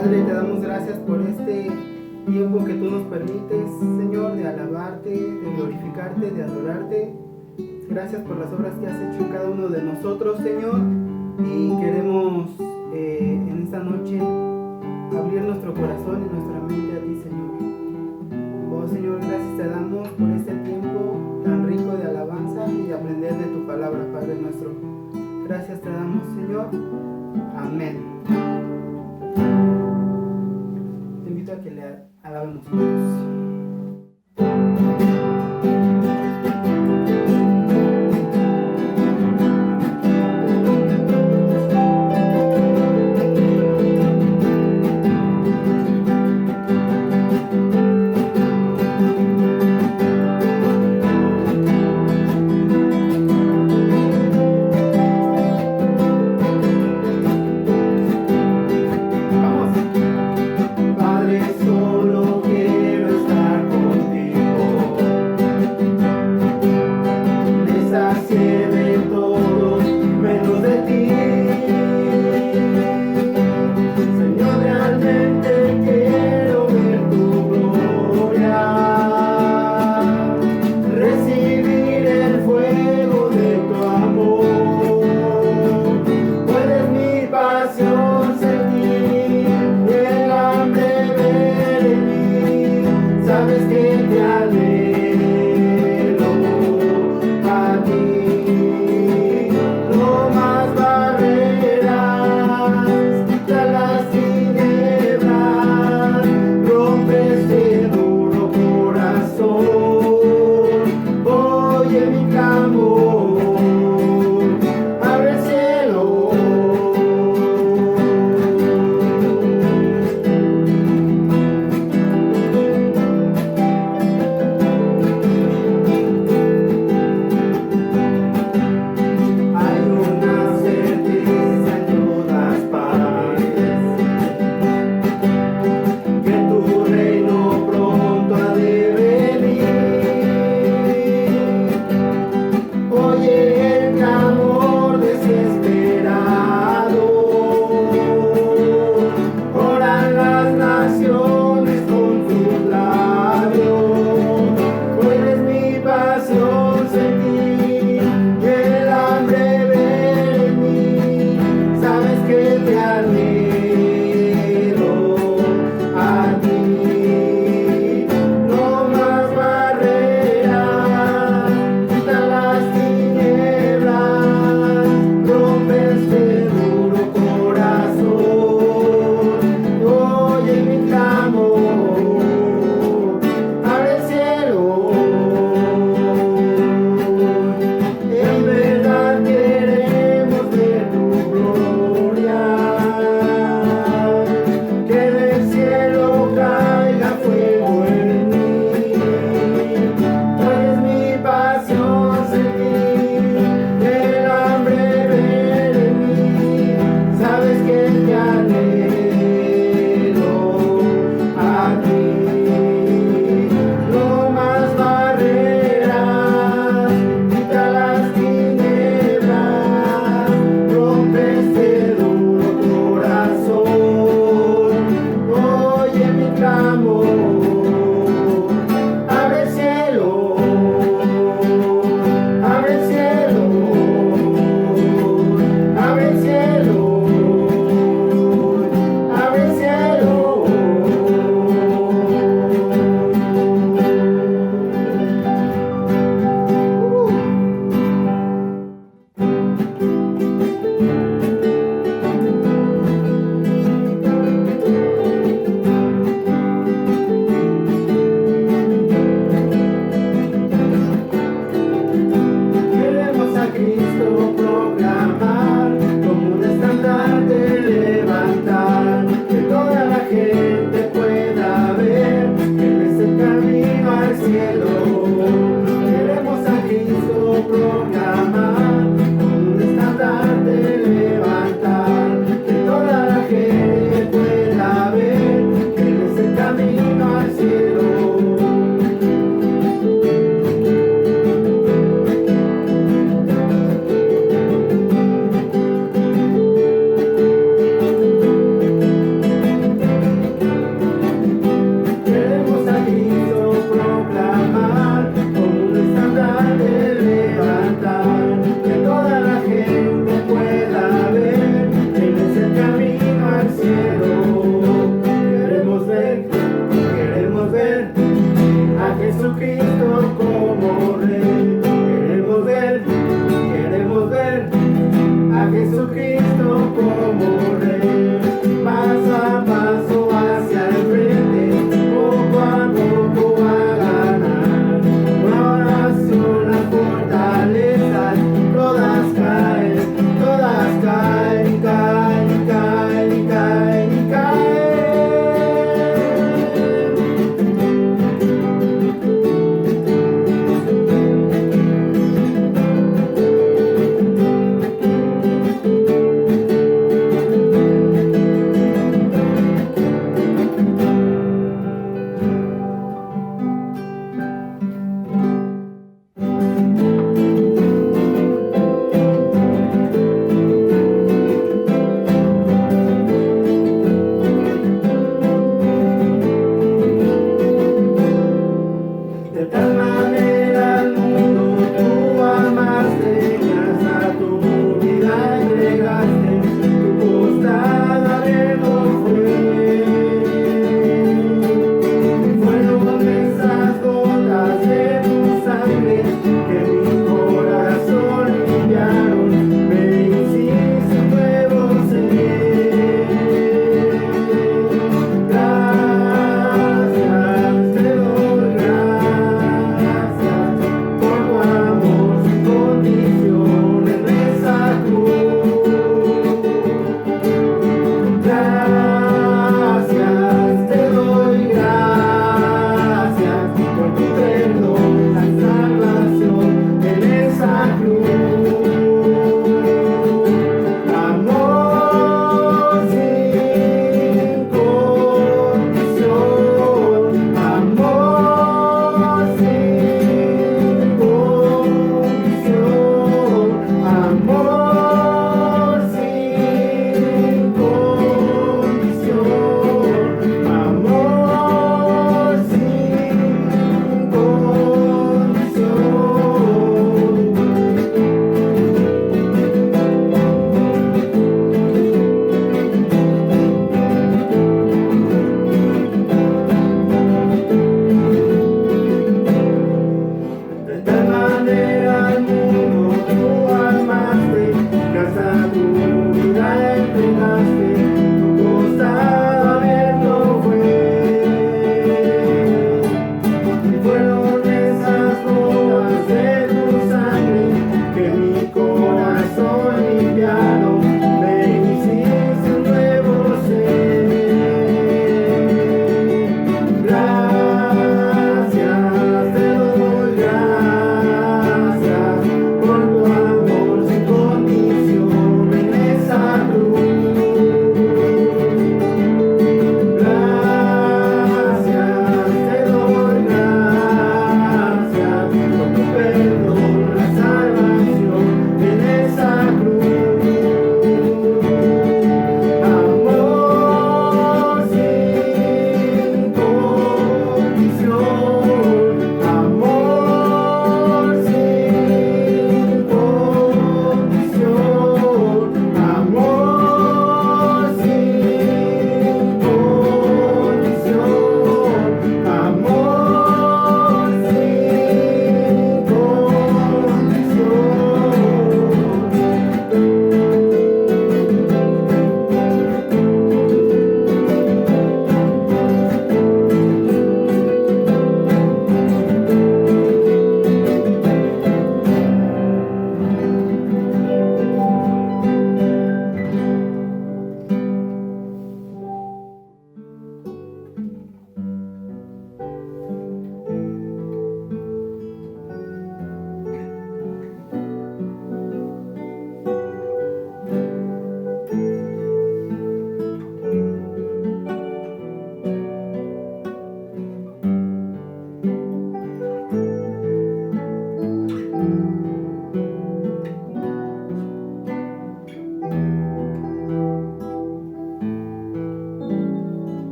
Padre, te damos gracias por este tiempo que tú nos permites, Señor, de alabarte, de glorificarte, de adorarte. Gracias por las obras que has hecho en cada uno de nosotros, Señor. Y queremos en esta noche abrir nuestro corazón y nuestra mente a ti, Señor. Oh Señor, gracias te damos por este tiempo tan rico de alabanza y de aprender de tu palabra, Padre nuestro. Gracias te damos, Señor. Amén. Te invito a que le alabemos juntos. Padre, solo quiero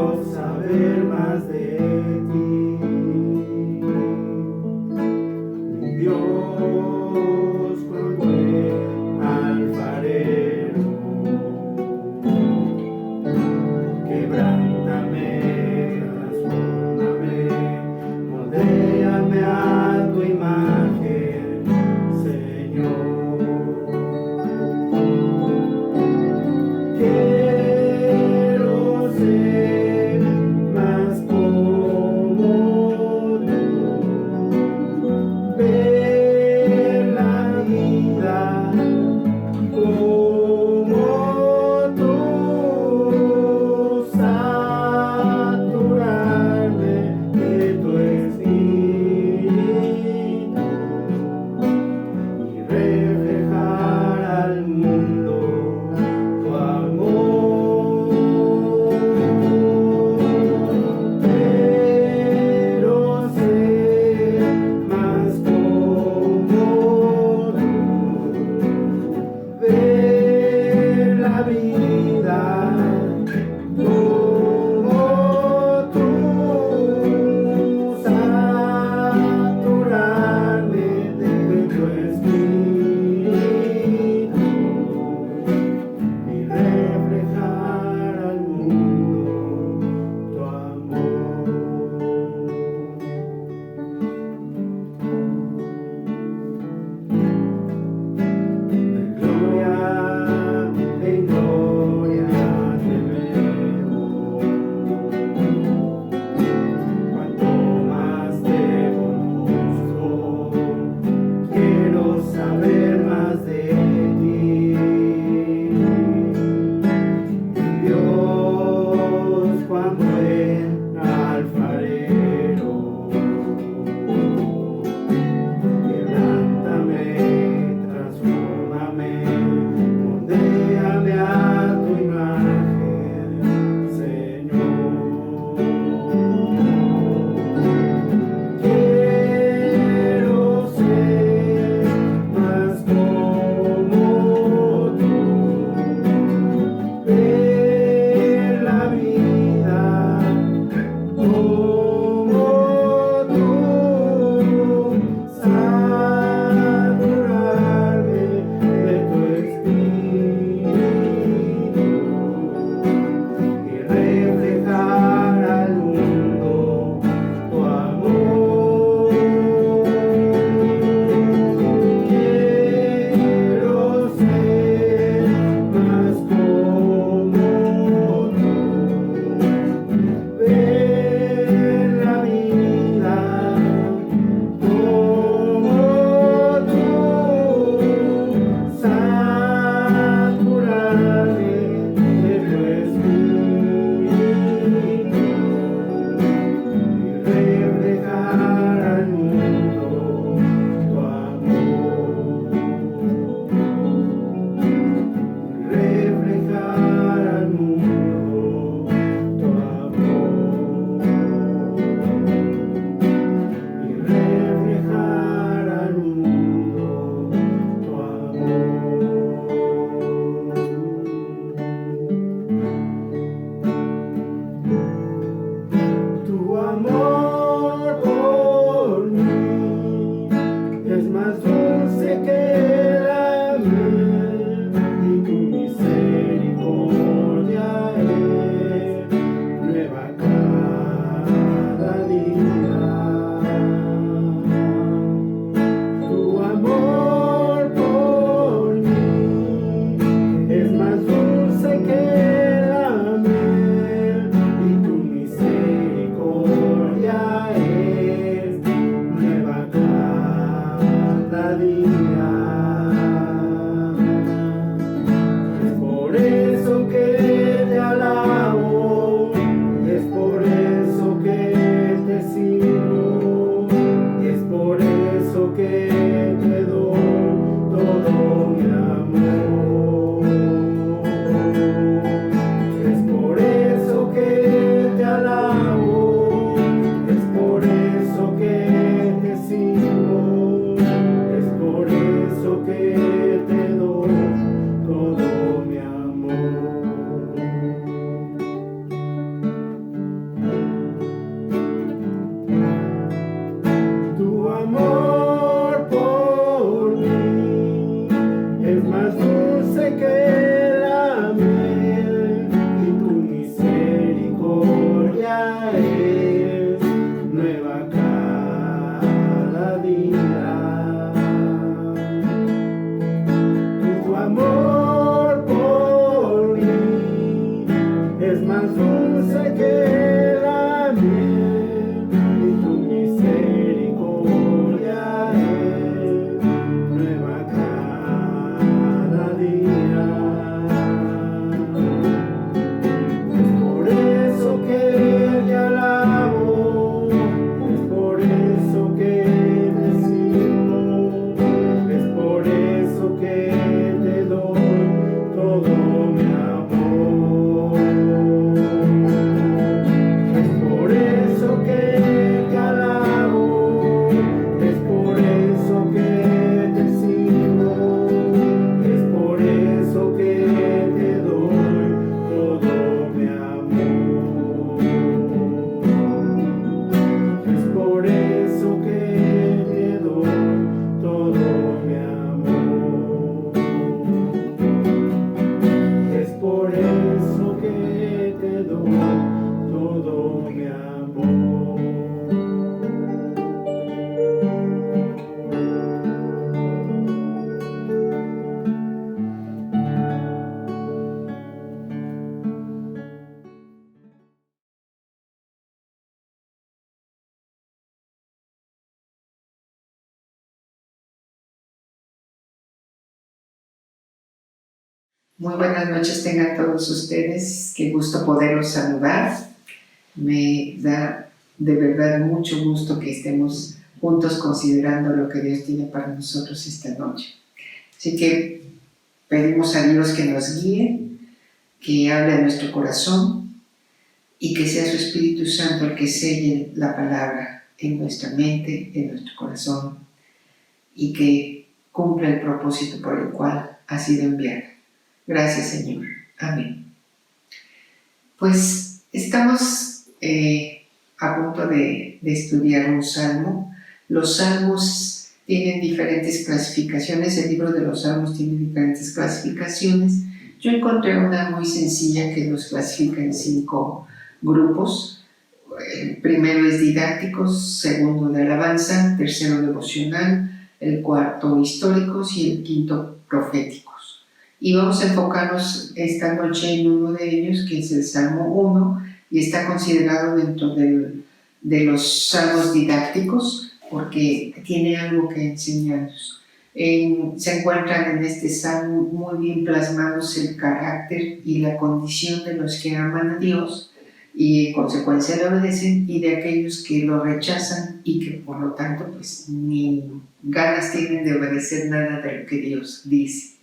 quiero saber más de ti, mi Dios, cuando el alfarero quebrántame, transfórmame, moldéame a tu imagen, Señor. Quiero ser más como tú, ver la vida como tú, saturarme de tu espíritu y reflejar al mundo tu amor. Quiero ser más como tú, ver la vida como tú, saturarme de tu espíritu y reflejar al mundo tu amor. De gloria en gloria te veo, cuanto más te conozco, quiero saber más de ti, mi Dios, cuando el alfarero quebrántame, transfórmame, moldéame a tu imagen, Señor. Quiero ser más como tú, ver la vida como tú, saturarme de tu espíritu y reflejar al mundo tu amor. Quiero ser más como tú, ver la vida como tú, saturarme de tu espíritu y reflejar al mundo tu amor, reflejar al mundo tu amor, y reflejar al mundo tu amor. Tu amor por mí es más dulce que la miel y tu misericordia es nueva cada día. Tu amor por mí es más dulce que la miel y tu misericordia es nueva cada día. Es por eso que te alabo, es por eso que te sirvo, es por eso que te doy todo mi amor. Es por eso que te alabo, es por eso que te sirvo, es por eso que te doy todo mi amor. Muy buenas noches tengan todos ustedes, qué gusto poderlos saludar. Me da de verdad mucho gusto que estemos juntos considerando lo que Dios tiene para nosotros esta noche. Así que pedimos a Dios que nos guíe, que hable a nuestro corazón y que sea su Espíritu Santo el que selle la palabra en nuestra mente, en nuestro corazón y que cumpla el propósito por el cual ha sido enviada. Gracias, Señor. Amén. Pues estamos a punto de estudiar un salmo. Los salmos tienen diferentes clasificaciones, el libro de los salmos tiene diferentes clasificaciones. Yo encontré una muy sencilla que los clasifica en 5 grupos. El primero es didácticos, segundo de alabanza, tercero devocional, el cuarto históricos y el quinto proféticos. Y vamos a enfocarnos esta noche en uno de ellos, que es el Salmo 1, y está considerado dentro de los salmos didácticos, porque tiene algo que enseñarnos. Se encuentran en este salmo muy bien plasmados el carácter y la condición de los que aman a Dios y en consecuencia le obedecen, y de aquellos que lo rechazan y que por lo tanto pues ni ganas tienen de obedecer nada de lo que Dios dice.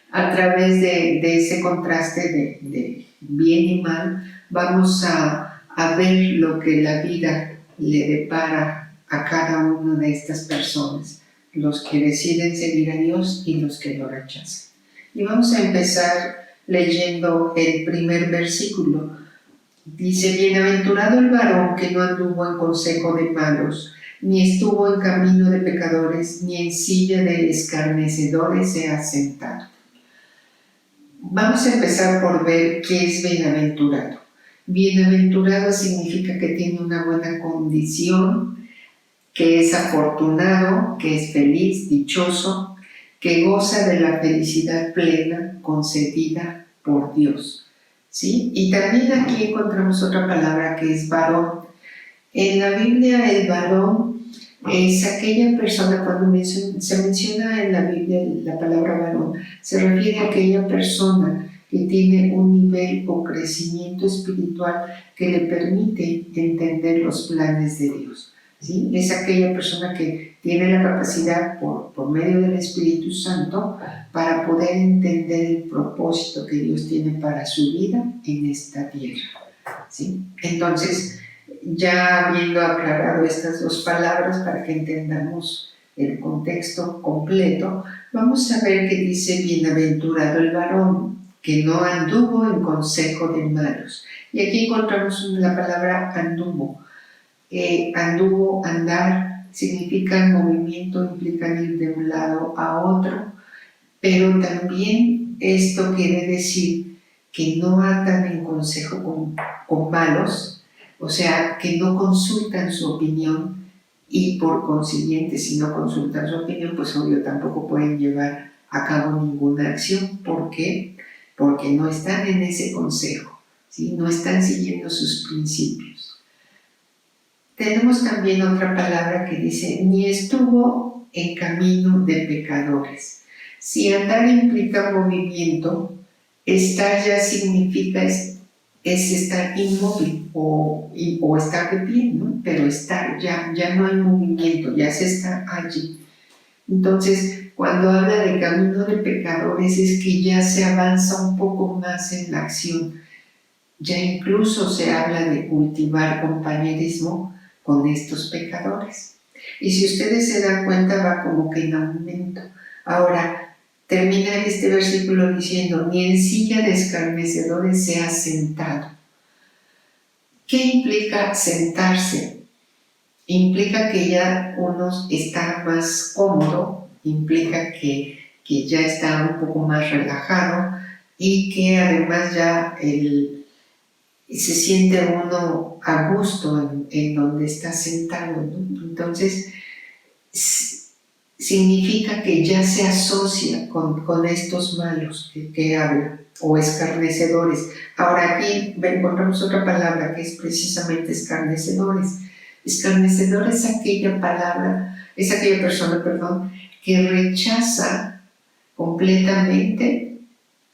A través de ese contraste de bien y mal, vamos a ver lo que la vida le depara a cada una de estas personas, los que deciden seguir a Dios y los que lo rechazan. Y vamos a empezar leyendo el primer versículo. Dice: bienaventurado el varón que no anduvo en consejo de malos, ni estuvo en camino de pecadores, ni en silla de escarnecedores se ha sentado. Vamos a empezar por ver qué es bienaventurado. Bienaventurado significa que tiene una buena condición, que es afortunado, que es feliz, dichoso, que goza de la felicidad plena concedida por Dios. ¿Sí? Y también aquí encontramos otra palabra que es varón. En la Biblia el varón es aquella persona, cuando se menciona en la Biblia la palabra varón, se refiere a aquella persona que tiene un nivel o crecimiento espiritual que le permite entender los planes de Dios. ¿Sí? Es aquella persona que tiene la capacidad por medio del Espíritu Santo para poder entender el propósito que Dios tiene para su vida en esta tierra. ¿Sí? Entonces, ya habiendo aclarado estas 2 palabras para que entendamos el contexto completo, vamos a ver que dice: bienaventurado el varón que no anduvo en consejo de malos. Y aquí encontramos la palabra anduvo. Anduvo, andar, significa movimiento, implica ir de un lado a otro, pero también esto quiere decir que no andan en consejo con malos, o sea, que no consultan su opinión, y por consiguiente, si no consultan su opinión, pues obvio tampoco pueden llevar a cabo ninguna acción. ¿Por qué? Porque no están en ese consejo, ¿sí? No están siguiendo sus principios. Tenemos también otra palabra que dice: ni estuvo en camino de pecadores. Si andar implica movimiento, estar ya significa es estar inmóvil o estar de pie, ¿no? Pero estar ya no hay movimiento, ya se está allí. Entonces, cuando habla de camino de pecadores, es que ya se avanza un poco más en la acción. Ya incluso se habla de cultivar compañerismo con estos pecadores. Y si ustedes se dan cuenta, va como que en aumento. Ahora, termina este versículo diciendo: ni en silla de escarnecedores se ha sentado. ¿Qué implica sentarse? Implica que ya uno está más cómodo, implica que ya está un poco más relajado y que además ya se siente uno a gusto en donde está sentado, ¿no? Entonces, significa que ya se asocia con estos malos que habla, o escarnecedores. Ahora aquí encontramos otra palabra que es precisamente escarnecedores. Escarnecedor es aquella persona, que rechaza completamente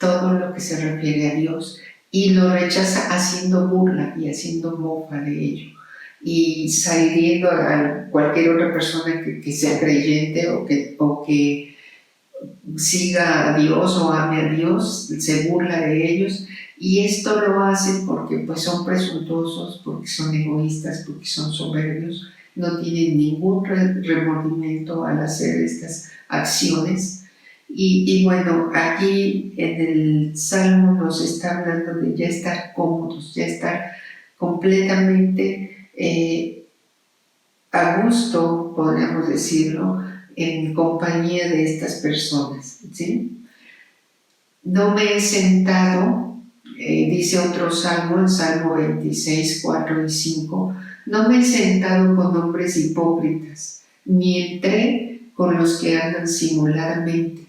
todo lo que se refiere a Dios y lo rechaza haciendo burla y haciendo mofa de ello y saliendo a cualquier otra persona que sea creyente o que siga a Dios o ame a Dios, se burla de ellos, y esto lo hacen porque pues son presuntuosos, porque son egoístas, porque son soberbios, no tienen ningún remordimiento al hacer estas acciones. Y bueno, aquí en el Salmo nos está hablando de ya estar cómodos, ya estar completamente a gusto, podríamos decirlo, en compañía de estas personas, ¿sí? No me he sentado, dice otro salmo, el Salmo 26, 4 y 5, no me he sentado con hombres hipócritas, ni entré con los que andan simuladamente.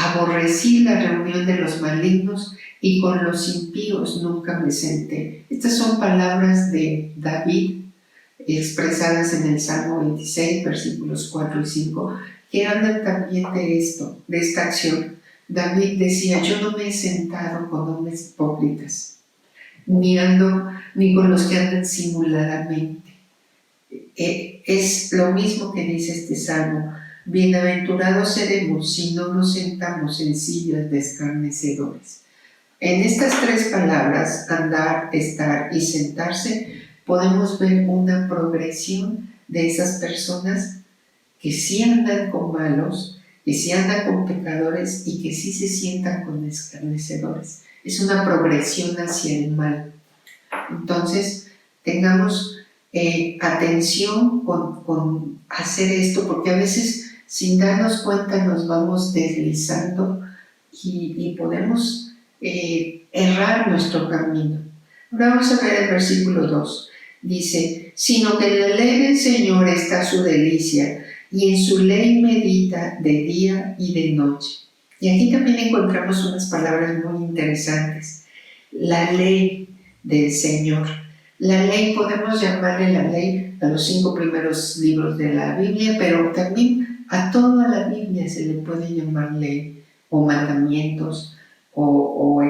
Aborrecí la reunión de los malignos y con los impíos nunca me senté. Estas son palabras de David expresadas en el Salmo 26, versículos 4 y 5, que hablan también de esto, de esta acción. David decía, yo no me he sentado con hombres hipócritas, ni con los que andan simuladamente. Es lo mismo que dice este Salmo, bienaventurados seremos si no nos sentamos en sillas de escarnecedores. En estas tres palabras, andar, estar y sentarse, podemos ver una progresión de esas personas que sí andan con malos, que sí andan con pecadores y que sí se sientan con escarnecedores. Es una progresión hacia el mal. Entonces, tengamos atención con hacer esto, porque a veces sin darnos cuenta nos vamos deslizando y podemos errar nuestro camino. Ahora vamos a ver el versículo 2. Dice, sino que en la ley del Señor está su delicia, y en su ley medita de día y de noche. Y aquí también encontramos unas palabras muy interesantes. La ley del Señor. La ley, podemos llamarle la ley a los 5 primeros libros de la Biblia, pero también a toda la Biblia se le puede llamar ley, o mandamientos, o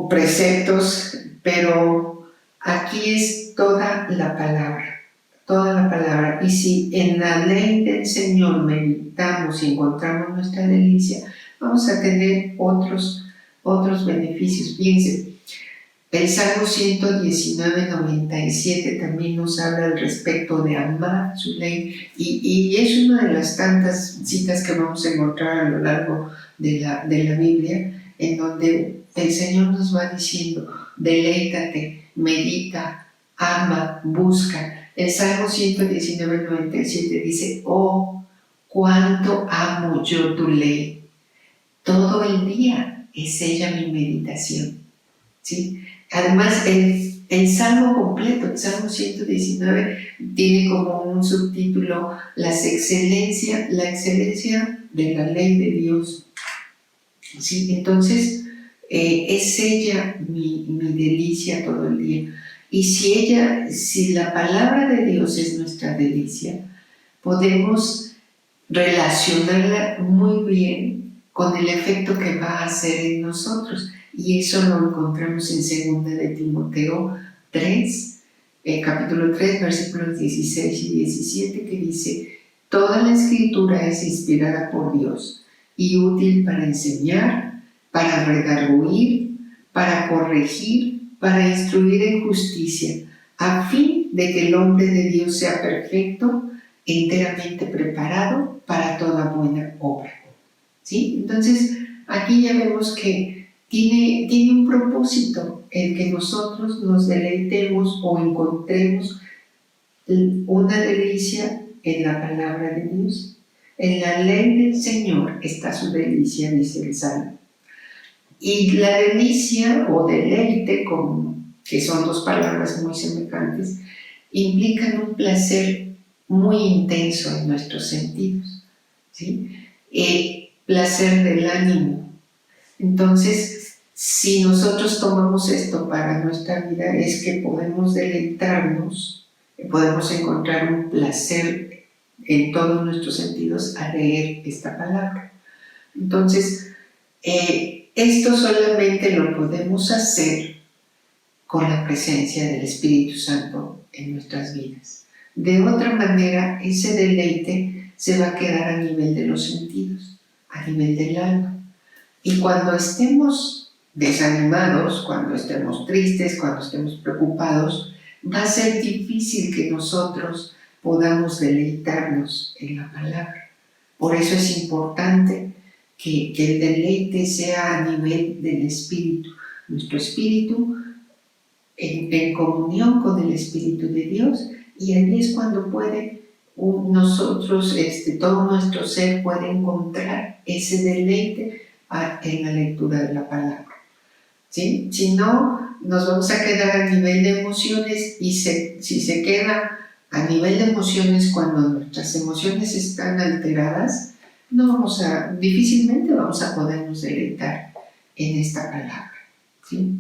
preceptos, pero aquí es toda la palabra. Y si en la ley del Señor meditamos y encontramos nuestra delicia, vamos a tener otros beneficios. Fíjense, el Salmo 119, 97 también nos habla al respecto de amar su ley, y es una de las tantas citas que vamos a encontrar a lo largo de la Biblia, en donde el Señor nos va diciendo, deleítate, medita, ama, busca. El Salmo 119, 97 dice, oh, cuánto amo yo tu ley. Todo el día es ella mi meditación. ¿Sí? Además, el Salmo completo, el Salmo 119, tiene como un subtítulo, la excelencia de la ley de Dios. ¿Sí? Entonces, es ella mi delicia todo el día. Y si la palabra de Dios es nuestra delicia, podemos relacionarla muy bien con el efecto que va a hacer en nosotros. Y eso lo encontramos en 2 de Timoteo 3, capítulo 3, versículos 16 y 17, que dice, toda la escritura es inspirada por Dios y útil para enseñar, para redarguir, para corregir, para instruir en justicia, a fin de que el hombre de Dios sea perfecto, enteramente preparado para toda buena obra. ¿Sí? Entonces, aquí ya vemos que tiene un propósito, el que nosotros nos deleitemos o encontremos una delicia en la palabra de Dios. En la ley del Señor está su delicia, dice el Salmo. Y la delicia o deleite, que son dos palabras muy semejantes, implican un placer muy intenso en nuestros sentidos, ¿sí? Placer del ánimo. Entonces, si nosotros tomamos esto para nuestra vida, es que podemos deleitarnos, podemos encontrar un placer en todos nuestros sentidos al leer esta palabra. Entonces, esto solamente lo podemos hacer con la presencia del Espíritu Santo en nuestras vidas. De otra manera, ese deleite se va a quedar a nivel de los sentidos, a nivel del alma. Y cuando estemos desanimados, cuando estemos tristes, cuando estemos preocupados, va a ser difícil que nosotros podamos deleitarnos en la palabra. Por eso es importante que el deleite sea a nivel del espíritu. Nuestro espíritu en comunión con el Espíritu de Dios, y ahí es cuando puede nosotros, todo nuestro ser puede encontrar ese deleite en la lectura de la palabra. ¿Sí? Si no, nos vamos a quedar a nivel de emociones, y si se queda a nivel de emociones cuando nuestras emociones están alteradas, difícilmente vamos a podernos deleitar en esta palabra. ¿Sí?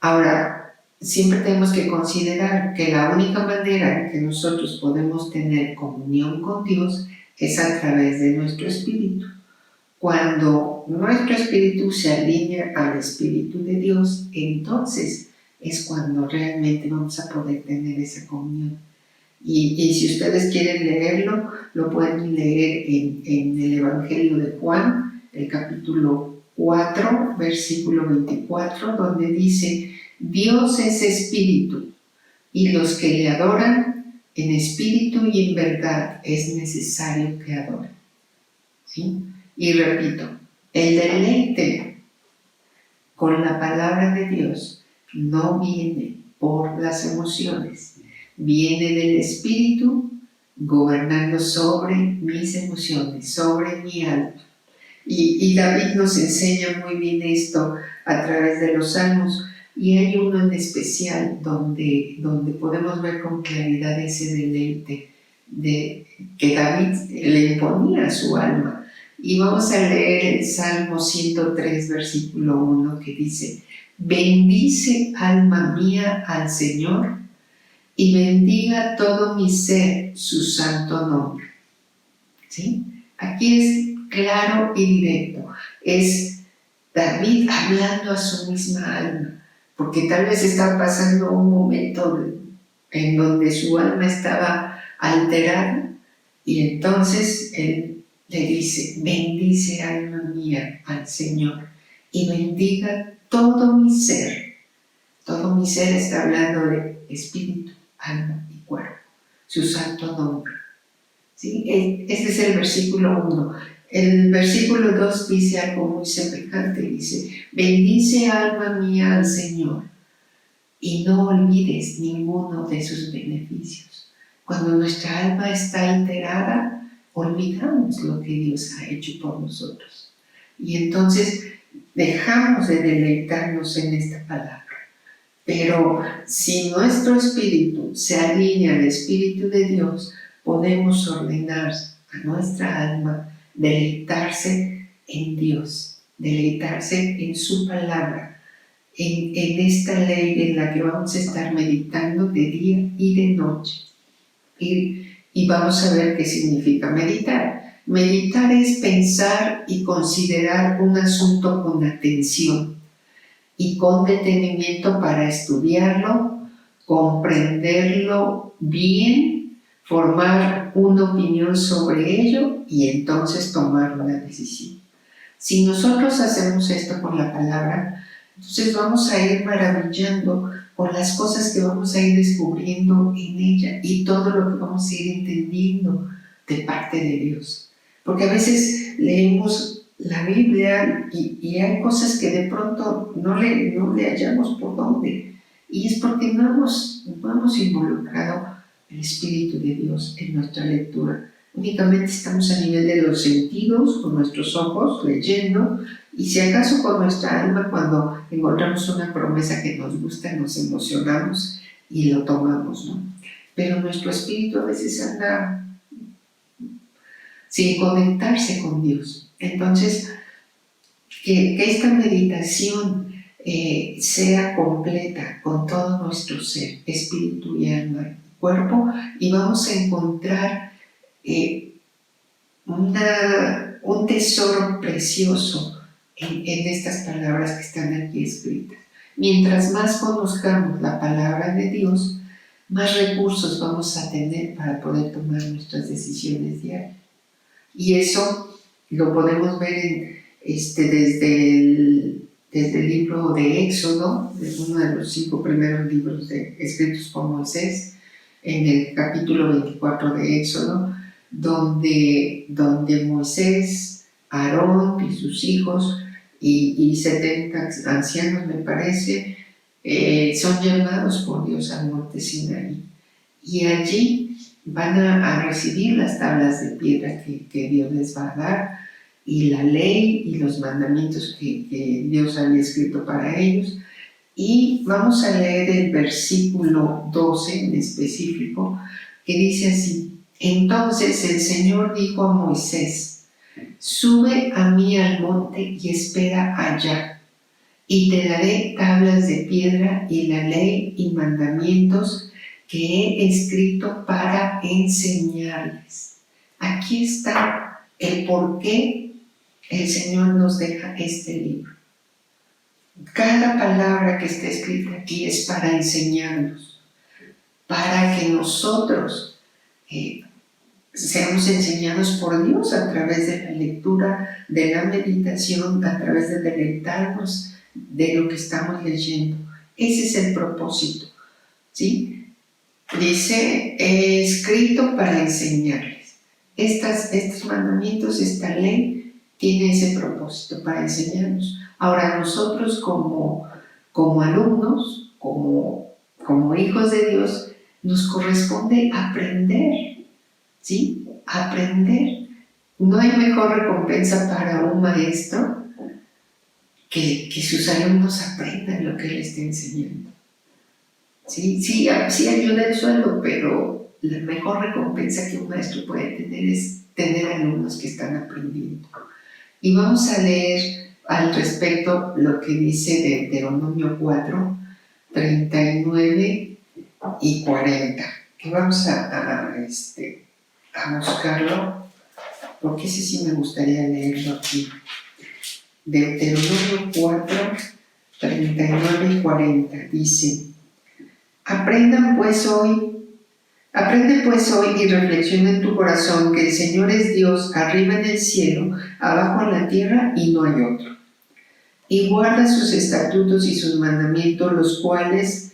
Ahora, siempre tenemos que considerar que la única manera en que nosotros podemos tener comunión con Dios es a través de nuestro espíritu. Cuando nuestro espíritu se alinea al Espíritu de Dios, entonces es cuando realmente vamos a poder tener esa comunión. Y si ustedes quieren leerlo, lo pueden leer en el Evangelio de Juan, el capítulo 4, versículo 24, donde dice: Dios es espíritu, y los que le adoran en espíritu y en verdad es necesario que adoren. ¿Sí? Y repito, el deleite con la palabra de Dios no viene por las emociones, viene del Espíritu gobernando sobre mis emociones, sobre mi alma. Y David nos enseña muy bien esto a través de los salmos, y hay uno en especial donde podemos ver con claridad ese deleite que David le imponía a su alma. Y vamos a leer el Salmo 103, versículo 1, que dice: bendice, alma mía, al Señor, y bendiga todo mi ser su santo nombre. ¿Sí? Aquí es claro y directo. Es David hablando a su misma alma, porque tal vez estaba pasando un momento en donde su alma estaba alterada, y entonces él le dice: bendice, alma mía, al Señor, y bendiga todo mi ser. Todo mi ser está hablando de espíritu, alma y cuerpo, su santo nombre. ¿Sí? Este es el versículo 1. El versículo 2 dice algo muy semejante, dice: bendice, alma mía, al Señor, y no olvides ninguno de sus beneficios. Cuando nuestra alma está alterada, olvidamos lo que Dios ha hecho por nosotros, y entonces dejamos de deleitarnos en esta palabra. Pero si nuestro espíritu se alinea al Espíritu de Dios, podemos ordenar a nuestra alma deleitarse en Dios, deleitarse en su palabra, en esta ley en la que vamos a estar meditando de día y de noche. Y vamos a ver qué significa meditar. Meditar es pensar y considerar un asunto con atención y con detenimiento para estudiarlo, comprenderlo bien, formar una opinión sobre ello y entonces tomar una decisión. Si nosotros hacemos esto con la palabra, entonces vamos a ir maravillando con las cosas que vamos a ir descubriendo en ella y todo lo que vamos a ir entendiendo de parte de Dios. Porque a veces leemos la Biblia y hay cosas que de pronto no le hallamos por dónde. Y es porque no hemos involucrado el Espíritu de Dios en nuestra lectura. Únicamente estamos a nivel de los sentidos, con nuestros ojos, leyendo, y si acaso con nuestra alma, cuando encontramos una promesa que nos gusta, nos emocionamos y lo tomamos, ¿no? Pero nuestro espíritu a veces anda sin conectarse con Dios. Entonces, que esta meditación sea completa con todo nuestro ser, espíritu y alma y cuerpo, y vamos a encontrar una un tesoro precioso en estas palabras que están aquí escritas. Mientras más conozcamos la palabra de Dios, más recursos vamos a tener para poder tomar nuestras decisiones diarias. Y eso lo podemos ver desde el libro de Éxodo, de uno de los 5 primeros libros escritos por Moisés, en el capítulo 24 de Éxodo, donde Moisés, Aarón y sus hijos y 70 ancianos, me parece, son llamados por Dios al monte Sinaí. Y allí van a recibir las tablas de piedra que Dios les va a dar, y la ley y los mandamientos que Dios había escrito para ellos. Y vamos a leer el versículo 12 en específico, que dice así: Entonces el Señor dijo a Moisés: Sube a mí al monte y espera allá, y te daré tablas de piedra y la ley y mandamientos que he escrito para enseñarles. Aquí está el por qué el Señor nos deja este libro. Cada palabra que está escrita aquí es para enseñarnos, para que nosotros seamos enseñados por Dios a través de la lectura, de la meditación, a través de deleitarnos de lo que estamos leyendo. Ese es el propósito, ¿sí? Dice, he escrito para enseñarles. Estos mandamientos, esta ley, tiene ese propósito, para enseñarnos. Ahora, nosotros como alumnos, como hijos de Dios, nos corresponde aprender, ¿sí? Aprender. No hay mejor recompensa para un maestro que sus alumnos aprendan lo que él está enseñando. Sí ayuda el sueldo, pero la mejor recompensa que un maestro puede tener es tener alumnos que están aprendiendo. Y vamos a leer al respecto lo que dice Deuteronomio 4, 39 y 40, que vamos a buscarlo, porque ese sí me gustaría leerlo aquí. Deuteronomio 4, 39 y 40 dice: Aprende pues hoy y reflexiona en tu corazón que el Señor es Dios arriba en el cielo, abajo en la tierra, y no hay otro. Y guarda sus estatutos y sus mandamientos, los cuales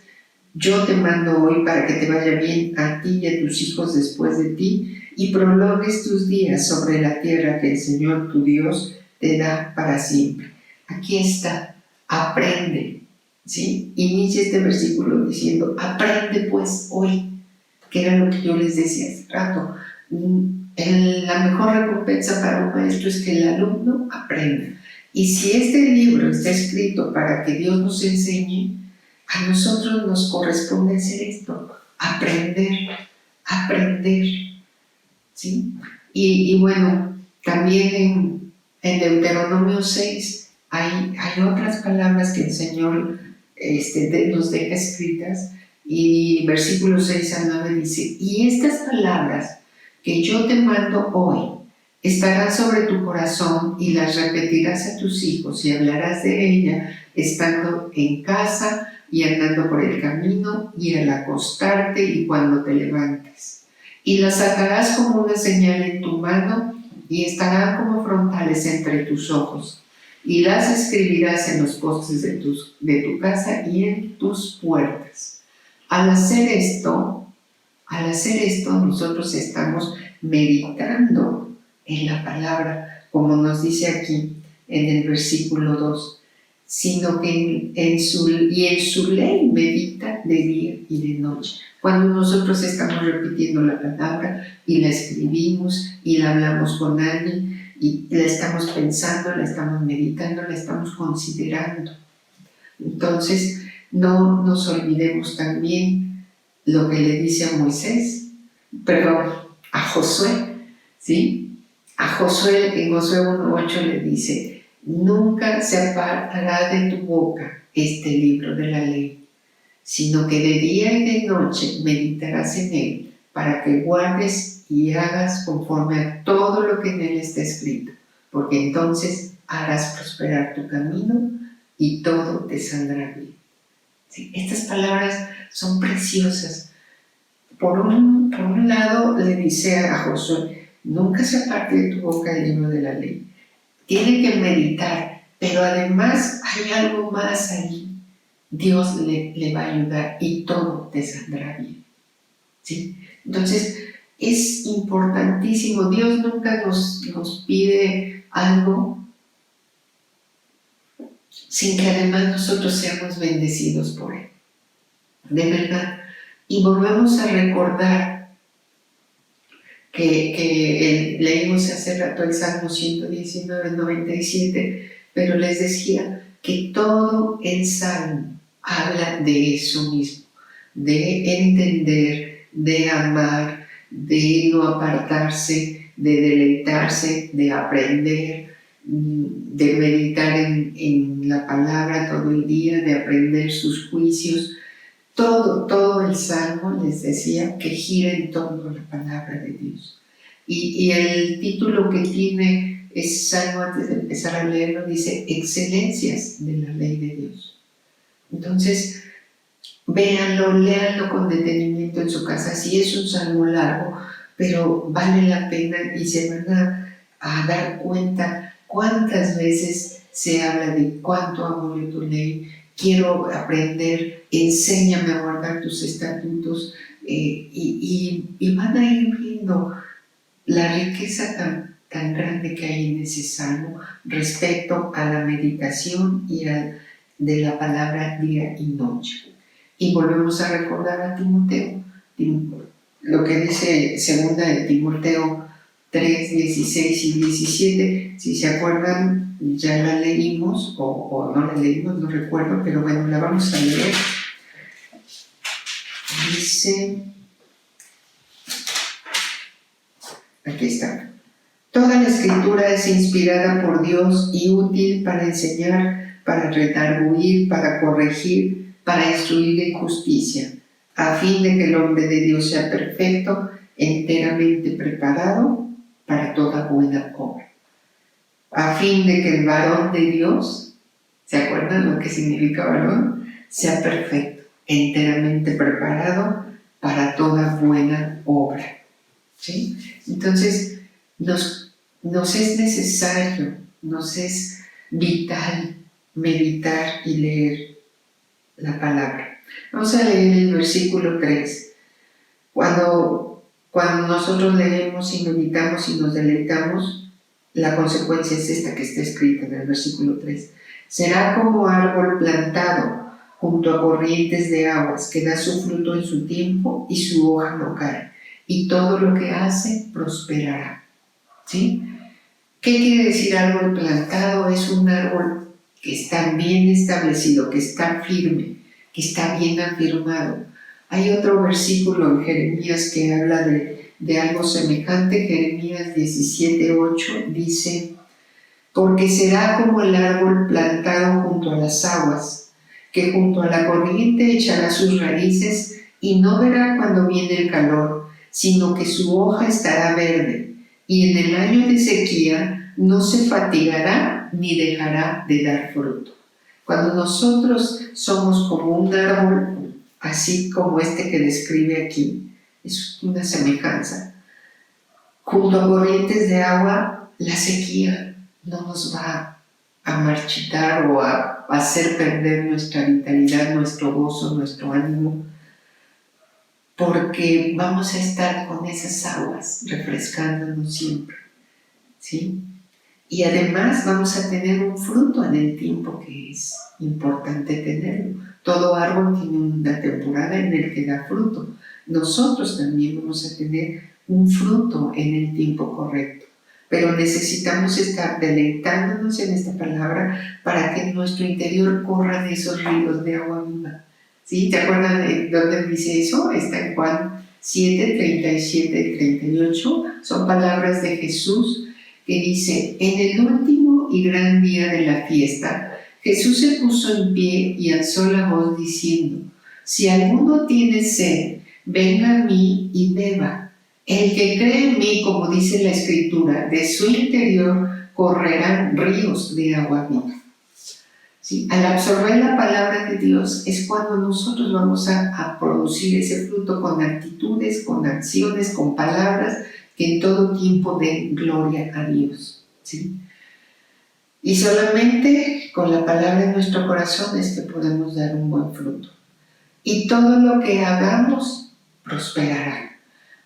yo te mando hoy, para que te vaya bien a ti y a tus hijos después de ti, y prolongues tus días sobre la tierra que el Señor tu Dios te da para siempre. Aquí está, aprende, ¿sí? Inicia este versículo diciendo, aprende pues hoy, que era lo que yo les decía hace rato. La mejor recompensa para un maestro es que el alumno aprenda. Y si este libro está escrito para que Dios nos enseñe, a nosotros nos corresponde hacer esto, aprender, ¿sí? Y bueno, también en Deuteronomio 6 hay otras palabras que el Señor nos deja escritas, y versículos 6 al 9 dice: y estas palabras que yo te mando hoy estarán sobre tu corazón, y las repetirás a tus hijos, y hablarás de ella estando en casa y andando por el camino, y al acostarte y cuando te levantes. Y las atarás como una señal en tu mano, y estarán como frontales entre tus ojos. Y las escribirás en los postes de tu casa y en tus puertas. Al hacer esto, nosotros estamos meditando en la palabra, como nos dice aquí en el versículo 2, sino que en su ley medita de día y de noche. Cuando nosotros estamos repitiendo la palabra y la escribimos y la hablamos con alguien y la estamos pensando, la estamos meditando, la estamos considerando. Entonces, no nos olvidemos también lo que le dice a Josué, ¿sí? A Josué, en Josué 1:8 le dice: nunca se apartará de tu boca este libro de la ley, sino que de día y de noche meditarás en él, para que guardes y hagas conforme a todo lo que en él está escrito. porque entonces harás prosperar tu camino y todo te saldrá bien. ¿Sí? Estas palabras son preciosas. Por un lado le dice a Josué, nunca se aparte de tu boca el libro de la ley. Tiene que meditar, pero además hay algo más ahí. Dios le va a ayudar y todo te saldrá bien. ¿Sí? Entonces, es importantísimo. Dios nunca nos pide algo sin que además nosotros seamos bendecidos por Él. De verdad. Y volvemos a recordar que leímos hace rato el Salmo 119, 97, pero les decía que todo el Salmo habla de eso mismo, de entender, de amar, de no apartarse, de deleitarse, de aprender, de meditar en la palabra todo el día, de aprender sus juicios. Todo el Salmo, les decía, que gira en torno a la palabra de Dios. Y el título que tiene ese Salmo, antes de empezar a leerlo, dice Excelencias de la ley de Dios. Entonces, véanlo, léanlo con detenimiento en su casa. Sí, es un salmo largo, pero vale la pena y se van a dar cuenta cuántas veces se habla de cuánto amo yo tu ley, quiero aprender, enséñame a guardar tus estatutos, y van a ir viendo la riqueza tan grande que hay en ese salmo respecto a la meditación y de la palabra día y noche. Y volvemos a recordar a Timoteo, lo que dice segunda de Timoteo 3, 16 y 17, si se acuerdan, ya la leímos, o no la leímos, no recuerdo, pero bueno, la vamos a leer. Dice, aquí está, toda la escritura es inspirada por Dios y útil para enseñar, para redarguir, para corregir, para instruir en justicia, a fin de que el hombre de Dios sea perfecto, enteramente preparado para toda buena obra. A fin de que el varón de Dios, ¿se acuerdan lo que significa varón? Sea perfecto, enteramente preparado para toda buena obra. ¿Sí? Entonces, nos es necesario, nos es vital meditar y leer la palabra. Vamos a leer el versículo 3. Cuando nosotros leemos y meditamos y nos deleitamos, la consecuencia es esta que está escrita en el versículo 3. Será como árbol plantado junto a corrientes de aguas, que da su fruto en su tiempo y su hoja no cae, y todo lo que hace prosperará. ¿Sí? ¿Qué quiere decir árbol plantado? Es un árbol que está bien establecido, que está firme, que está bien afirmado. Hay otro versículo en Jeremías que habla de algo semejante. Jeremías 17:8 dice, porque será como el árbol plantado junto a las aguas, que junto a la corriente echará sus raíces y no verá cuando viene el calor, sino que su hoja estará verde, y en el año de sequía no se fatigará ni dejará de dar fruto. Cuando nosotros somos como un árbol, así como este que describe aquí, es una semejanza. Junto a corrientes de agua, la sequía no nos va a marchitar o a hacer perder nuestra vitalidad, nuestro gozo, nuestro ánimo, porque vamos a estar con esas aguas refrescándonos siempre, ¿sí? Y además vamos a tener un fruto en el tiempo que es importante tenerlo. Todo árbol tiene una temporada en el que da fruto. Nosotros también vamos a tener un fruto en el tiempo correcto. Pero necesitamos estar deleitándonos en esta palabra para que en nuestro interior corran esos ríos de agua viva. ¿Sí? ¿Te acuerdan de dónde dice eso? Está en Juan 7, 37 y 38. Son palabras de Jesús que dice, en el último y gran día de la fiesta, Jesús se puso en pie y alzó la voz diciendo, si alguno tiene sed, venga a mí y beba. El que cree en mí, como dice la Escritura, de su interior correrán ríos de agua viva. ¿Sí? Al absorber la palabra de Dios es cuando nosotros vamos a producir ese fruto con actitudes, con acciones, con palabras que en todo tiempo den gloria a Dios. ¿Sí? Y solamente con la palabra en nuestro corazón es que podemos dar un buen fruto. Y todo lo que hagamos prosperará.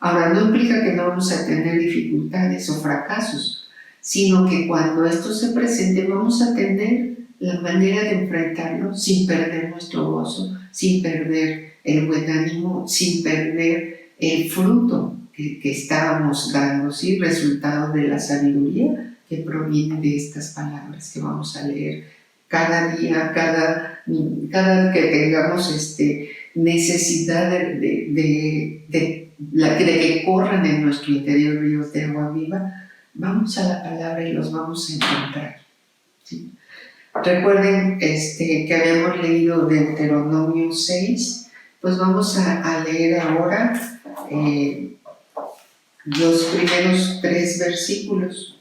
Ahora, no implica que no vamos a tener dificultades o fracasos, sino que cuando esto se presente vamos a tener la manera de enfrentarlo sin perder nuestro gozo, sin perder el buen ánimo, sin perder el fruto que estábamos dando, ¿sí? Resultado de la sabiduría que proviene de estas palabras que vamos a leer cada día, cada que tengamos necesidad de que corran en nuestro interior ríos de agua viva, vamos a la palabra y los vamos a encontrar. ¿Sí? Recuerden que habíamos leído Deuteronomio 6, pues vamos a leer ahora los primeros 3 versículos.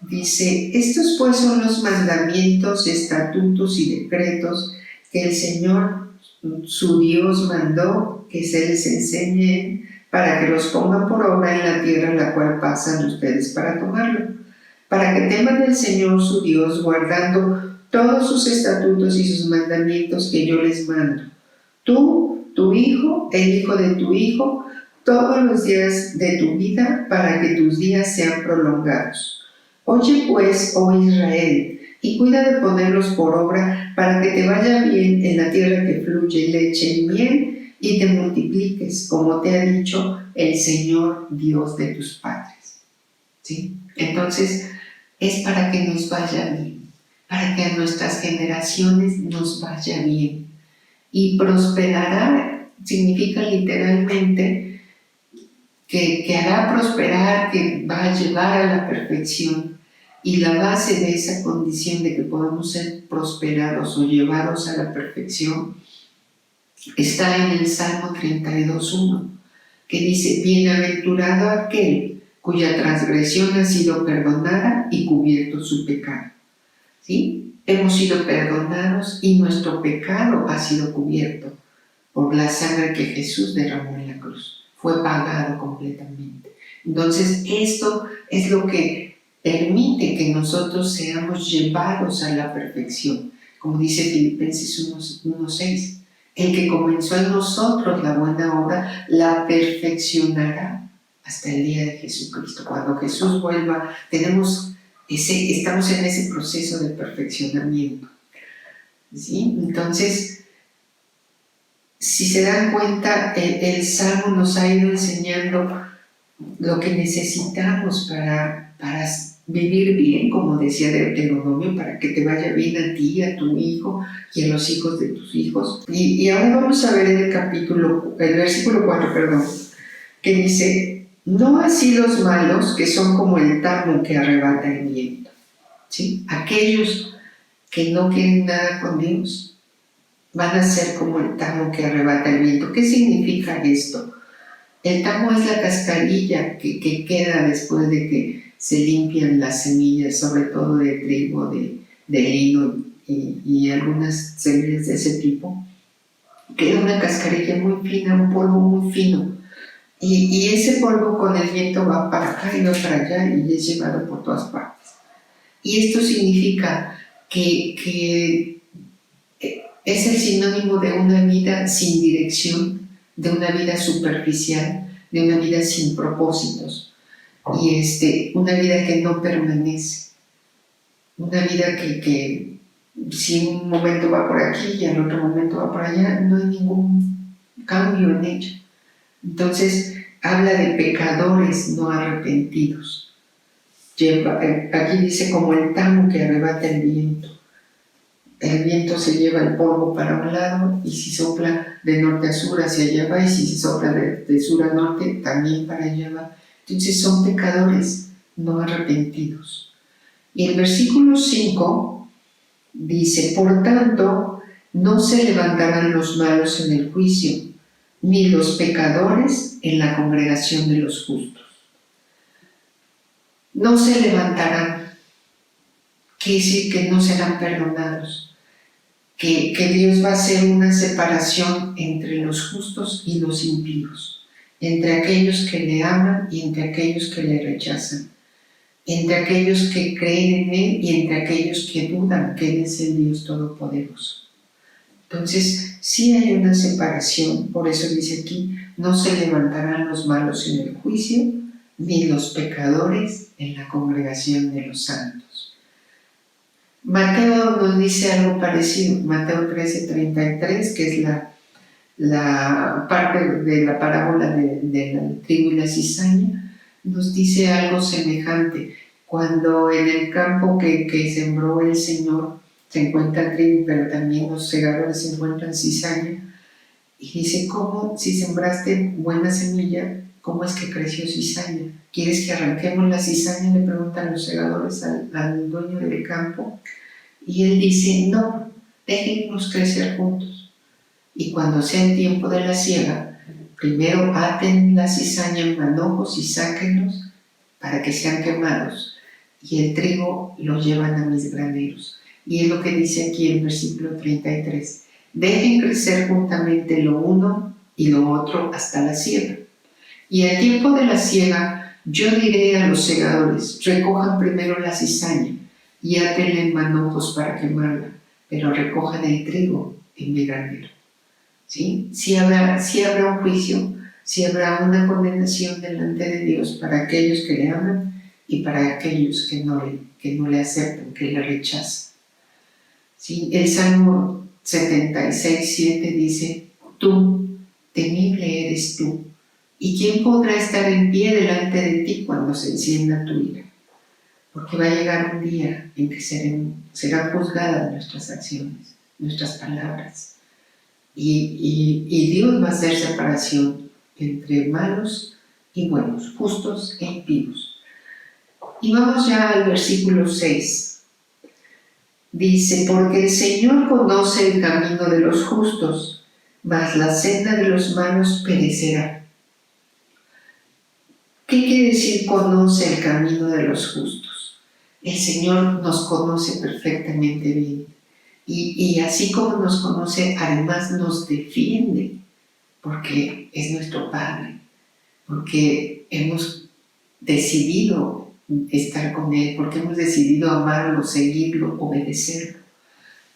Dice: estos pues son los mandamientos, estatutos y decretos que el Señor su Dios mandó que se les enseñe para que los pongan por obra en la tierra en la cual pasan ustedes para tomarlo, para que teman al Señor su Dios, guardando todos sus estatutos y sus mandamientos que yo les mando, tú, tu hijo, el hijo de tu hijo, todos los días de tu vida, para que tus días sean prolongados. Oye pues, oh Israel, y cuida de ponerlos por obra para que te vaya bien en la tierra que fluye leche y miel y te multipliques, como te ha dicho el Señor Dios de tus padres. ¿Sí? Entonces, es para que nos vaya bien, para que a nuestras generaciones nos vaya bien. Y prosperará significa literalmente que hará prosperar, que va a llevar a la perfección. Y la base de esa condición de que podamos ser prosperados o llevados a la perfección está en el Salmo 32:1, que dice: bienaventurado aquel cuya transgresión ha sido perdonada y cubierto su pecado. ¿Sí? Hemos sido perdonados y nuestro pecado ha sido cubierto por la sangre que Jesús derramó en la cruz. Fue pagado completamente. Entonces, esto es lo que permite que nosotros seamos llevados a la perfección. Como dice Filipenses 1:6, el que comenzó en nosotros la buena obra, la perfeccionará hasta el día de Jesucristo. Cuando Jesús vuelva, estamos en ese proceso de perfeccionamiento. ¿Sí? Entonces, si se dan cuenta, el Salmo nos ha ido enseñando lo que necesitamos para vivir bien, como decía Deuteronomio, para que te vaya bien a ti, a tu hijo y a los hijos de tus hijos. Y ahora vamos a ver el versículo 4, que dice: no así los malos, que son como el tamo que arrebata el viento. ¿Sí? Aquellos que no quieren nada con Dios van a ser como el tamo que arrebata el viento. ¿Qué significa esto? El tamo es la cascarilla que queda después de que se limpian las semillas, sobre todo de trigo, de lino y algunas semillas de ese tipo. Queda una cascarilla muy fina, un polvo muy fino. Y ese polvo con el viento va para acá y va para allá y es llevado por todas partes. Y esto significa que es el sinónimo de una vida sin dirección, de una vida superficial, de una vida sin propósitos. Y una vida que no permanece, una vida que si un momento va por aquí y al otro momento va por allá, no hay ningún cambio en ella. Entonces habla de pecadores no arrepentidos. Aquí dice como el tamo que arrebata el viento. El viento se lleva el polvo para un lado y si sopla de norte a sur hacia allá va, y si se sopla de sur a norte también para allá va. Entonces son pecadores no arrepentidos. Y el versículo 5 dice: por tanto, no se levantarán los malos en el juicio, ni los pecadores en la congregación de los justos. no se levantarán, quiere decir que no serán perdonados, que Dios va a hacer una separación entre los justos y los impíos, entre aquellos que le aman y entre aquellos que le rechazan, entre aquellos que creen en Él y entre aquellos que dudan que Él es el Dios Todopoderoso. Entonces, sí hay una separación, por eso dice aquí, no se levantarán los malos en el juicio, ni los pecadores en la congregación de los santos. Mateo nos dice algo parecido, Mateo 13:33, que es la parte de la parábola de la trigo y la cizaña, nos dice algo semejante. Cuando en el campo que sembró el Señor se encuentra trigo, pero también los segadores se encuentran cizaña, y dice, ¿cómo si sembraste buena semilla, cómo es que creció cizaña? ¿Quieres que arranquemos la cizaña?, le preguntan los segadores al dueño del campo, y él dice, no, déjennos crecer juntos, y cuando sea el tiempo de la siega, primero aten la cizaña en manojos y sáquenlos para que sean quemados, y el trigo lo llevan a mis graneros. Y es lo que dice aquí el versículo 33. Dejen crecer juntamente lo uno y lo otro hasta la siega. Y al tiempo de la siega, yo diré a los segadores, recojan primero la cizaña y átenla en manojos para quemarla, pero recojan el trigo en mi granero. ¿Sí? Sí habrá un juicio, sí habrá una condenación delante de Dios para aquellos que le aman y para aquellos que no le aceptan, que le rechazan. ¿Sí? El Salmo 76:7 dice, tú, temible eres tú, ¿y quién podrá estar en pie delante de ti cuando se encienda tu ira? Porque va a llegar un día en que serán juzgadas nuestras acciones, nuestras palabras, y Dios va a hacer separación entre malos y buenos, justos e impíos. Y vamos ya al versículo 6. Dice, porque el Señor conoce el camino de los justos, mas la senda de los malos perecerá. ¿Qué quiere decir conoce el camino de los justos? El Señor nos conoce perfectamente bien. Y así como nos conoce, además nos defiende, porque es nuestro Padre, porque hemos decidido estar con Él, porque hemos decidido amarlo, seguirlo, obedecerlo.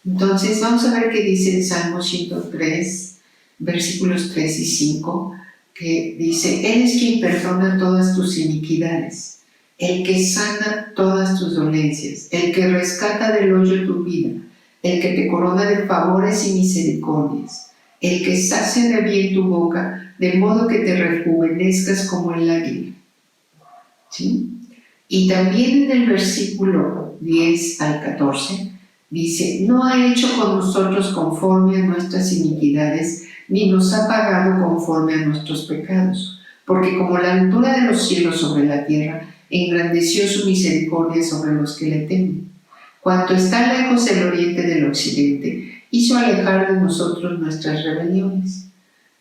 Entonces vamos a ver qué dice el Salmo 103, versículos 3 y 5, que dice, Él es quien perdona todas tus iniquidades, el que sana todas tus dolencias, el que rescata del hoyo tu vida, el que te corona de favores y misericordias, el que sacia de bien tu boca, de modo que te rejuvenezcas como el águila. ¿Sí? Y también en el versículo 10 al 14 dice, no ha hecho con nosotros conforme a nuestras iniquidades, ni nos ha pagado conforme a nuestros pecados, porque como la altura de los cielos sobre la tierra, engrandeció su misericordia sobre los que le temen. Cuanto está lejos el oriente del occidente, hizo alejar de nosotros nuestras rebeliones.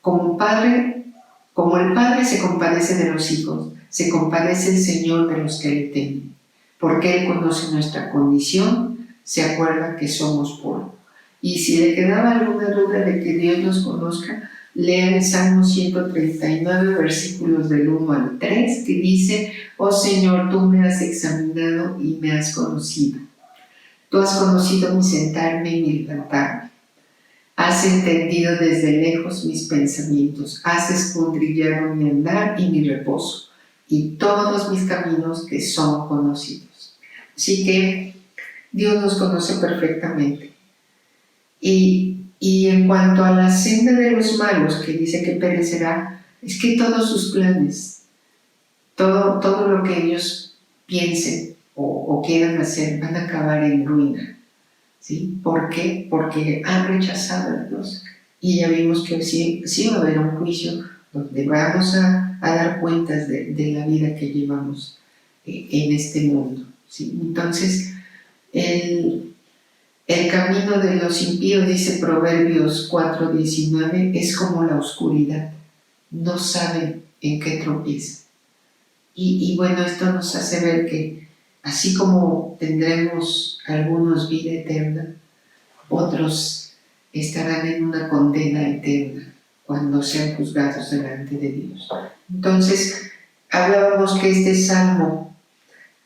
Como el Padre se compadece de los hijos, se compadece el Señor de los que le temen, porque Él conoce nuestra condición, se acuerda que somos polvo. Y si le quedaba alguna duda de que Dios nos conozca, lean el Salmo 139, versículos del 1 al 3, que dice, oh Señor, tú me has examinado y me has conocido. Tú has conocido mi sentarme y mi levantarme. Has entendido desde lejos mis pensamientos. Has escudriñado mi andar y mi reposo, y todos mis caminos te son conocidos. Así que Dios nos conoce perfectamente. Y en cuanto a la senda de los malos, que dice que perecerá, es que todos sus planes, todo lo que ellos piensen o quieran hacer, van a acabar en ruina. ¿Sí? ¿Por qué? Porque han rechazado a Dios. Y ya vimos que sí va a haber un juicio donde vamos a dar cuentas de la vida que llevamos en este mundo. ¿Sí? Entonces, el camino de los impíos, dice Proverbios 4:19, es como la oscuridad. No saben en qué tropiezan. Y bueno, esto nos hace ver que así como tendremos algunos vida eterna, otros estarán en una condena eterna cuando sean juzgados delante de Dios. Entonces, hablábamos que este salmo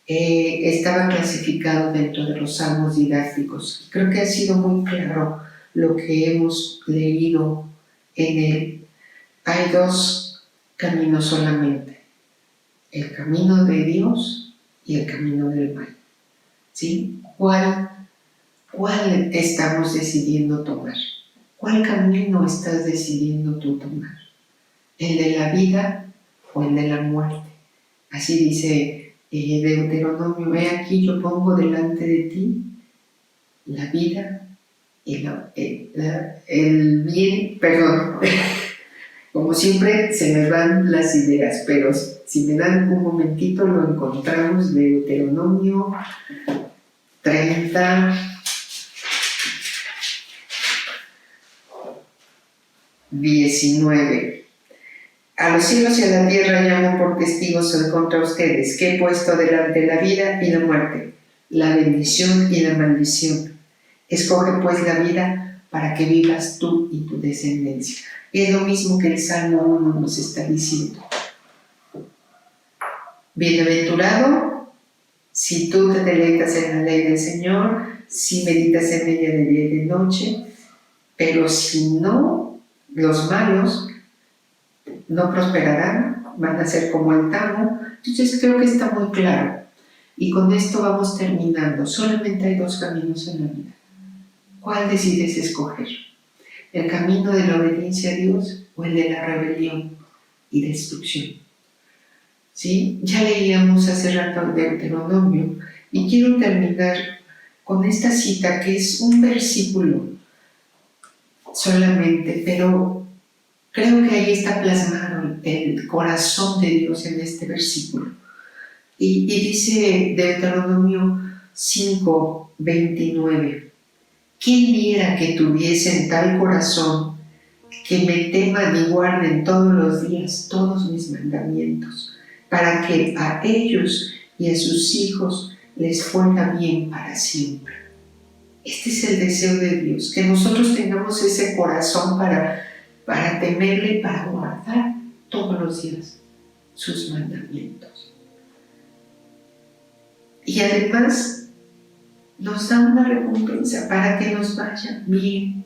estaba clasificado dentro de los salmos didácticos. Creo que ha sido muy claro lo que hemos leído en él. Hay dos caminos solamente: el camino de Dios y el camino del mal. ¿Sí? ¿Cuál estamos decidiendo tomar? ¿Cuál camino estás decidiendo tú tomar? ¿El de la vida o el de la muerte? Así dice Deuteronomio: he aquí yo pongo delante de ti la vida y el bien, perdón, como siempre se me van las ideas, pero si me dan un momentito lo encontramos. Deuteronomio 30, 19. A los cielos y a la tierra llamo por testigos hoy contra ustedes, que he puesto delante la vida y la muerte, la bendición y la maldición. Escoge pues la vida para que vivas tú y tu descendencia. Es lo mismo que el Salmo 1 nos está diciendo. Bienaventurado si tú te deleitas en la ley del Señor, si meditas en ella de día y de noche, pero si no, los malos no prosperarán, van a ser como el tamo. Entonces creo que está muy claro. Y con esto vamos terminando. Solamente hay dos caminos en la vida. ¿Cuál decides escoger? ¿El camino de la obediencia a Dios o el de la rebelión y destrucción? ¿Sí? Ya leíamos hace rato el Deuteronomio y quiero terminar con esta cita que es un versículo solamente, pero creo que ahí está plasmado el corazón de Dios en este versículo. Y dice Deuteronomio 5, 29. ¿Quién diera que tuviesen tal corazón que me teman y guarden todos los días todos mis mandamientos, para que a ellos y a sus hijos les fuera bien para siempre? Este es el deseo de Dios, que nosotros tengamos ese corazón para temerle y para guardar todos los días sus mandamientos. Y además nos da una recompensa para que nos vaya bien.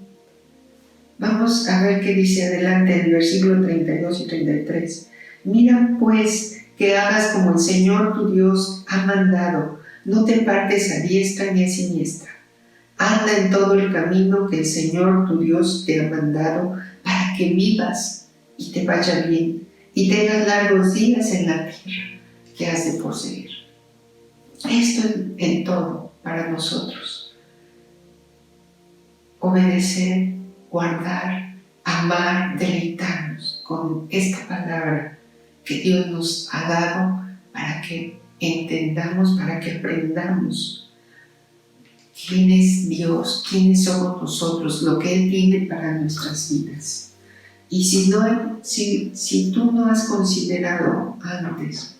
Vamos a ver qué dice adelante en el versículo 32 y 33. Mira pues que hagas como el Señor tu Dios ha mandado, no te partes a diestra ni a siniestra. Anda en todo el camino que el Señor tu Dios te ha mandado, para que vivas y te vaya bien y tengas largos días en la tierra que has de poseer. Esto es en todo para nosotros: obedecer, guardar, amar, deleitarnos con esta palabra que Dios nos ha dado para que entendamos, para que aprendamos quién es Dios, quiénes somos nosotros, lo que Él tiene para nuestras vidas. Y si tú no has considerado antes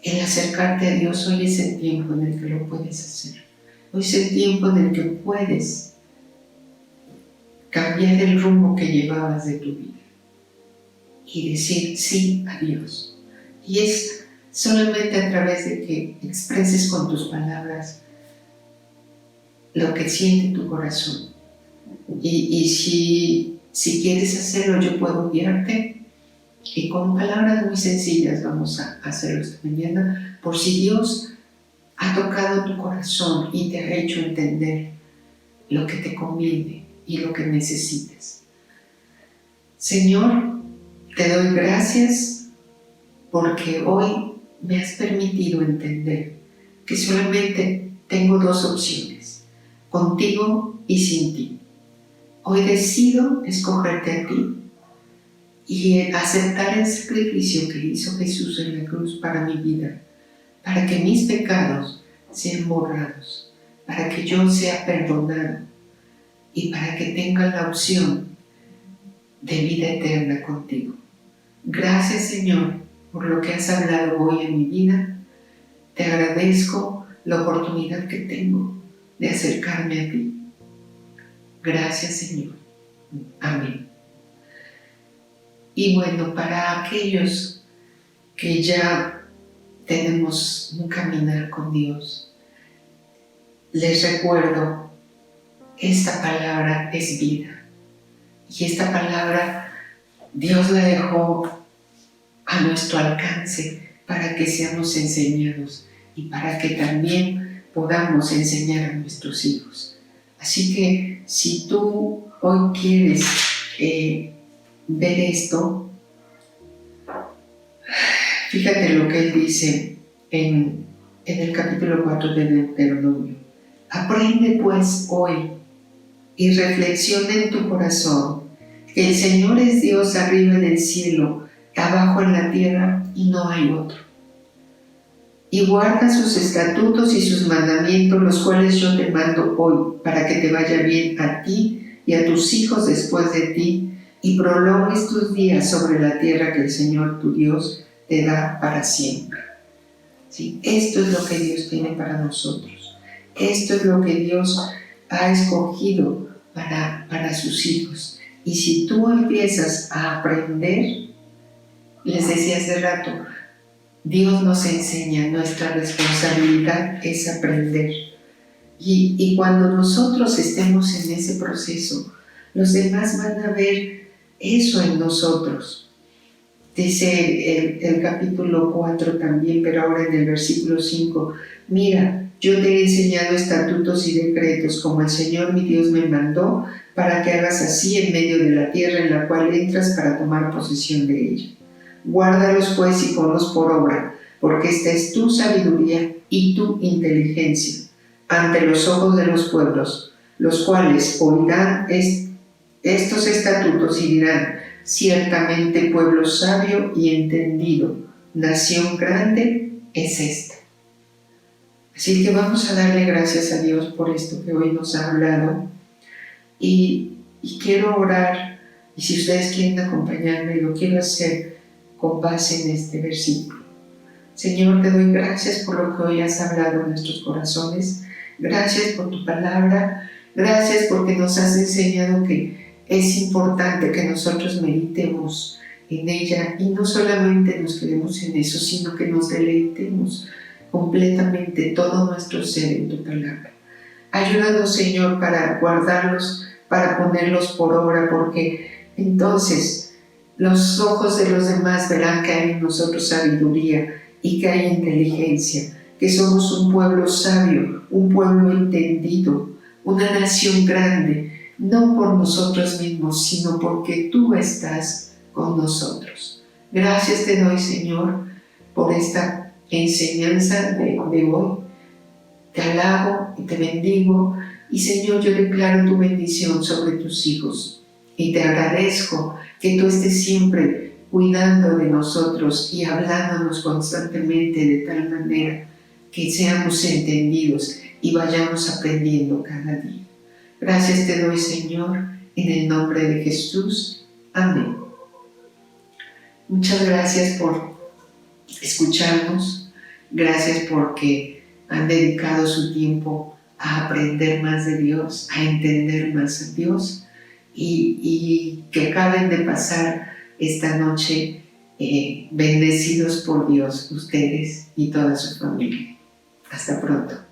el acercarte a Dios, hoy es el tiempo en el que lo puedes hacer. Hoy es el tiempo en el que puedes cambiar el rumbo que llevabas de tu vida y decir sí a Dios. Y es solamente a través de que expreses con tus palabras lo que siente tu corazón. Y si quieres hacerlo, yo puedo guiarte. Y con palabras muy sencillas vamos a hacerlo esta mañana, por si Dios ha tocado tu corazón y te ha hecho entender lo que te conviene y lo que necesitas. Señor, te doy gracias porque hoy me has permitido entender que solamente tengo dos opciones: contigo y sin ti. Hoy decido escogerte a ti y aceptar el sacrificio que hizo Jesús en la cruz para mi vida, para que mis pecados sean borrados, para que yo sea perdonado y para que tenga la opción de vida eterna contigo. Gracias, Señor, por lo que has hablado hoy en mi vida. Te agradezco la oportunidad que tengo de acercarme a ti. Gracias, Señor. Amén. Y bueno, para aquellos que ya tenemos un caminar con Dios, les recuerdo, esta palabra es vida. Y esta palabra Dios la dejó a nuestro alcance para que seamos enseñados y para que también podamos enseñar a nuestros hijos. Así que si tú hoy quieres ver esto, fíjate lo que él dice en el capítulo 4 de Deuteronomio. Aprende pues hoy y reflexiona en tu corazón que el Señor es Dios arriba en el cielo, abajo en la tierra, y no hay otro. Y guarda sus estatutos y sus mandamientos, los cuales yo te mando hoy, para que te vaya bien a ti y a tus hijos después de ti, y prolongues tus días sobre la tierra que el Señor tu Dios te da para siempre. ¿Sí? Esto es lo que Dios tiene para nosotros. Esto es lo que Dios ha escogido para sus hijos. Y si tú empiezas a aprender, les decía hace rato, Dios nos enseña, nuestra responsabilidad es aprender. Y cuando nosotros estemos en ese proceso, los demás van a ver eso en nosotros. Dice el capítulo 4 también, pero ahora en el versículo 5, mira, yo te he enseñado estatutos y decretos como el Señor mi Dios me mandó, para que hagas así en medio de la tierra en la cual entras para tomar posesión de ella. Guárdalos pues y ponlos por obra, porque esta es tu sabiduría y tu inteligencia ante los ojos de los pueblos, los cuales oirán estos estatutos y dirán, ciertamente pueblo sabio y entendido, nación grande es esta. Así que vamos a darle gracias a Dios por esto que hoy nos ha hablado y quiero orar, y si ustedes quieren acompañarme, lo quiero hacer con base en este versículo. Señor, te doy gracias por lo que hoy has hablado en nuestros corazones. Gracias por tu palabra. Gracias porque nos has enseñado que es importante que nosotros meditemos en ella y no solamente nos quedemos en eso, sino que nos deleitemos completamente todo nuestro ser en tu palabra. Ayúdanos, Señor, para guardarlos, para ponerlos por obra, porque entonces los ojos de los demás verán que hay en nosotros sabiduría y que hay inteligencia, que somos un pueblo sabio, un pueblo entendido, una nación grande, no por nosotros mismos, sino porque tú estás con nosotros. Gracias te doy, Señor, por esta enseñanza de hoy. Te alabo y te bendigo, y Señor, yo declaro tu bendición sobre tus hijos, y te agradezco que tú estés siempre cuidando de nosotros y hablándonos constantemente de tal manera que seamos entendidos y vayamos aprendiendo cada día. Gracias te doy, Señor, en el nombre de Jesús. Amén. Muchas gracias por escucharnos. Gracias porque han dedicado su tiempo a aprender más de Dios, a entender más a Dios, y que acaben de pasar esta noche bendecidos por Dios, ustedes y toda su familia. Hasta pronto.